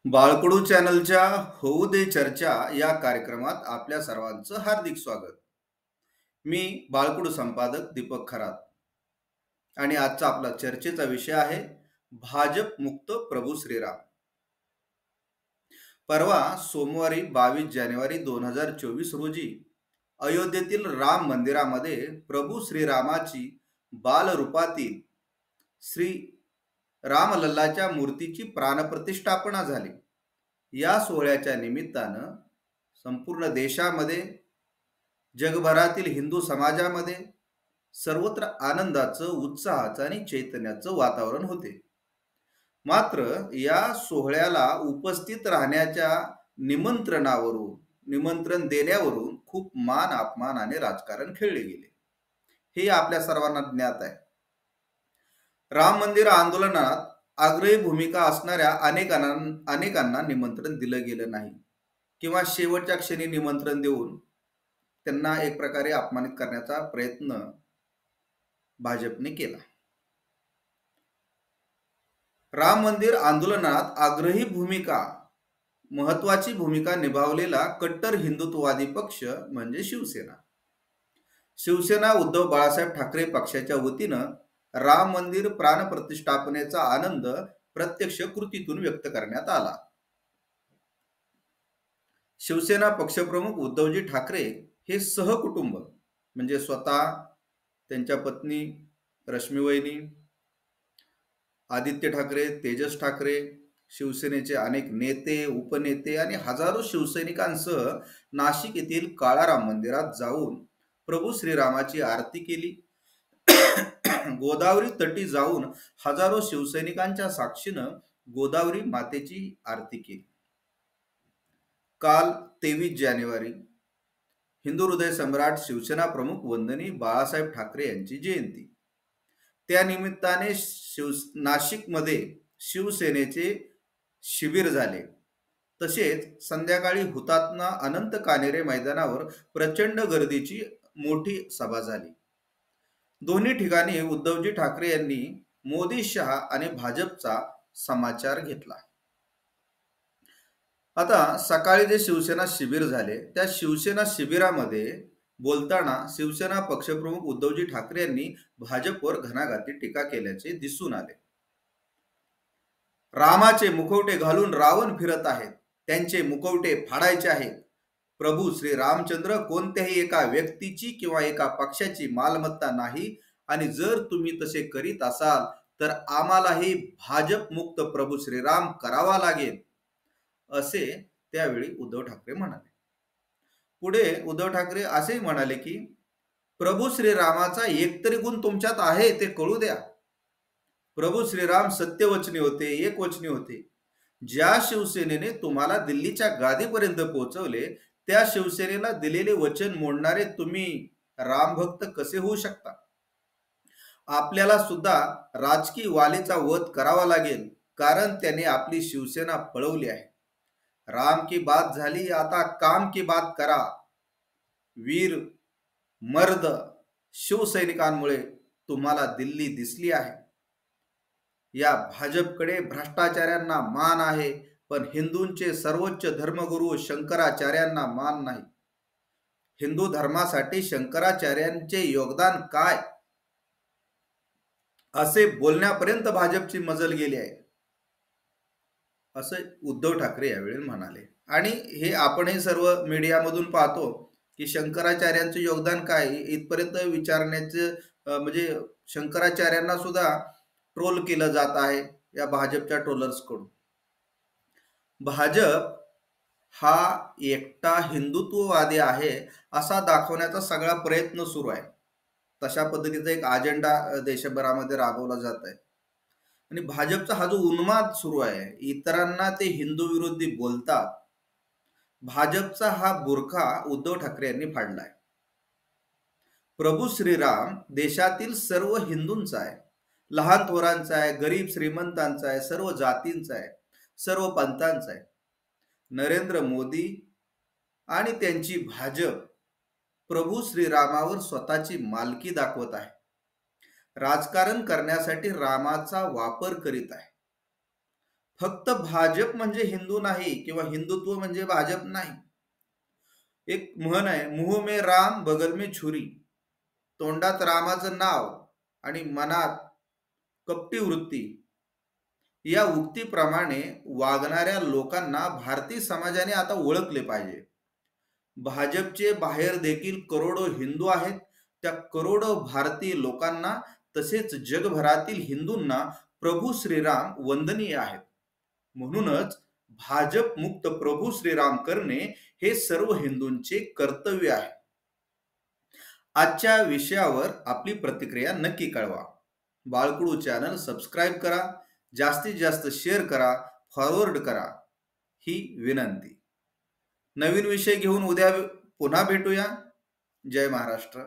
बाळकडू चॅनलच्या होऊ दे चर्चा या कार्यक्रमात आपल्या सर्वांचं हार्दिक स्वागत. मी बाळकडू संपादक दीपक खरात आणि आजचा आपला चर्चेचा विषय आहे भाजप मुक्त प्रभू श्रीराम. परवा सोमवारी 22 जानेवारी 2024 रोजी अयोध्येतील राम मंदिरामध्ये प्रभू श्रीरामाची बालरूपातील श्री रामलल्लाच्या मूर्तीची प्राणप्रतिष्ठापना झाली. या सोहळ्याच्या निमित्तानं संपूर्ण देशामध्ये, जगभरातील हिंदू समाजामध्ये सर्वत्र आनंदाचं, उत्साहाचं आणि चैतन्याचं वातावरण होते. मात्र या सोहळ्याला उपस्थित राहण्याच्या निमंत्रण देण्यावरून खूप मान अपमान आणि राजकारण खेळले गेले. हे आपल्या सर्वांना ज्ञात आहे. राम मंदिर आंदोलनात आग्रही भूमिका असणाऱ्या अनेकांना निमंत्रण दिलं गेलं नाही किंवा शेवटच्या क्षणी निमंत्रण देऊन त्यांना एक प्रकारे अपमानित करण्याचा प्रयत्न भाजपने केला. राम मंदिर आंदोलनात महत्वाची भूमिका निभावलेला कट्टर हिंदुत्ववादी पक्ष म्हणजे शिवसेना उद्धव बाळासाहेब ठाकरे पक्षाच्या वतीनं राम मंदिर प्राणप्रतिष्ठापनेचा आनंद प्रत्यक्ष कृतीतून व्यक्त करण्यात आला. शिवसेना पक्षप्रमुख उद्धवजी ठाकरे हे सहकुटुंब म्हणजे स्वतः, त्यांच्या पत्नी रश्मीवहिनी, आदित्य ठाकरे, तेजस ठाकरे, शिवसेनेचे अनेक नेते, उपनेते आणि हजारो शिवसैनिकांसह नाशिक येथील काळाराम मंदिरात जाऊन प्रभू श्रीरामाची आरती केली. गोदावरी तटी जाऊन हजारो शिवसैनिकांच्या साक्षीनं गोदावरी मातेची आरती केली. काल 23 जानेवारी हिंदू हृदय सम्राट शिवसेना प्रमुख वंदनीय बाळासाहेब ठाकरे यांची जयंती. त्या निमित्ताने नाशिकमध्ये शिवसेनेचे शिबिर झाले. तसेच संध्याकाळी हुतात्मा अनंत कानेरे मैदानावर प्रचंड गर्दीची मोठी सभा झाली. दोन्ही ठिकाणी उद्धवजी ठाकरे यांनी मोदी, शहा आणि भाजपचा समाचार घेतला. आता सकाळी जे शिवसेना शिबिर झाले त्या शिवसेना शिबिरामध्ये बोलताना शिवसेना पक्षप्रमुख उद्धवजी ठाकरे यांनी भाजपवर घणाघाती टीका केल्याचे दिसून आले. रामाचे मुखवटे घालून रावण फिरत आहेत, त्यांचे मुखवटे फाडायचे आहेत. प्रभू श्री रामचंद्र कोणत्याही एका व्यक्तीची किंवा एका पक्षाची मालमत्ता नाही आणि जर तुम्ही तसे करीत असाल तर आम्हालाही भाजप मुक्त प्रभू श्रीराम करावा लागेल, असे त्यावेळी उद्धव ठाकरे म्हणाले. पुढे उद्धव ठाकरे असेही म्हणाले की प्रभू श्रीरामाचा एकतरी गुण तुमच्यात आहे ते कळू द्या. प्रभू श्रीराम सत्यवचनी होते, एकवचनी होते. ज्या शिवसेनेने तुम्हाला दिल्लीच्या गादीपर्यंत पोहोचवले त्या शिवसेनेला दिलेले वचन मोडणारे तुम्ही रामभक्त कसे होऊ शकता? आपल्याला सुद्धा राजकीय वालीचा वध करावा लागेल, कारण त्याने आपली शिवसेना पळवली आहे. राम की बात झाली, आता काम की बात करा. वीर मर्द शिवसैनिकांमुळे तुम्हाला दिल्ली दिसली आहे. या भाजपकडे भ्रष्टाचार्यांना मान आहे, पण हिंदूंचे सर्वोच्च धर्मगुरू शंकराचार्यांना मान नाही. हिंदू धर्मासाठी शंकराचार्यांचे योगदान काय, असे बोलण्यापर्यंत भाजपची मजल गेली आहे, असे उद्धव ठाकरे यावेळी म्हणाले. आणि हे आपणही सर्व मीडियामधून पाहतो की शंकराचार्यांचे योगदान काय इथपर्यंत विचारण्याचे म्हणजे शंकराचार्यांना सुद्धा ट्रोल केलं जात आहे या भाजपच्या ट्रोलर्स कडून. भाजप हा एकटा हिंदुत्ववादी आहे असा दाखवण्याचा सगळा प्रयत्न सुरू आहे. तशा पद्धतीचा एक अजेंडा देशभरामध्ये राबवला जात आहे आणि भाजपचा हा जो उन्माद सुरू आहे, इतरांना ते हिंदू विरोधी बोलतात, भाजपचा हा बुरखा उद्धव ठाकरे यांनी फाडलाय. प्रभू श्रीराम देशातील सर्व हिंदूंचा आहे, लहान थोरांचा आहे, गरीब श्रीमंतांचा आहे, सर्व जातींचा आहे, सर्व पंथांचा आहे. नरेंद्र मोदी आणि त्यांची भाजप प्रभू श्रीरामावर स्वतःची मालकी दाखवत आहे. राजकारण करण्यासाठी रामाचा वापर करीत आहे. फक्त भाजप म्हणजे हिंदू नाही किंवा हिंदुत्व म्हणजे भाजप नाही. एक म्हण आहे, मुंह में राम बगल में छुरी. तोंडात रामाचं नाव आणि मनात कपटी वृत्ती. या उक्तीप्रमाणे वागणाऱ्या लोकांना भारतीय समाजाने आता ओळखले पाहिजे. भाजपचे बाहेर देखील करोडो हिंदू आहेत. त्या करोडो भारतीय लोकांना तसेच जगभरातील हिंदूंना प्रभू श्रीराम वंदनीय आहेत. म्हणूनच भाजप मुक्त प्रभू श्रीराम करणे हे सर्व हिंदूंचे कर्तव्य आहे. आजच्या विषयावर आपली प्रतिक्रिया नक्की कळवा. बाळकुळू चॅनल सबस्क्राईब करा, जास्तीत जास्त शेअर करा, फॉरवर्ड करा ही विनंती. नवीन विषय घेऊन उद्या पुन्हा भेटूया. जय महाराष्ट्र.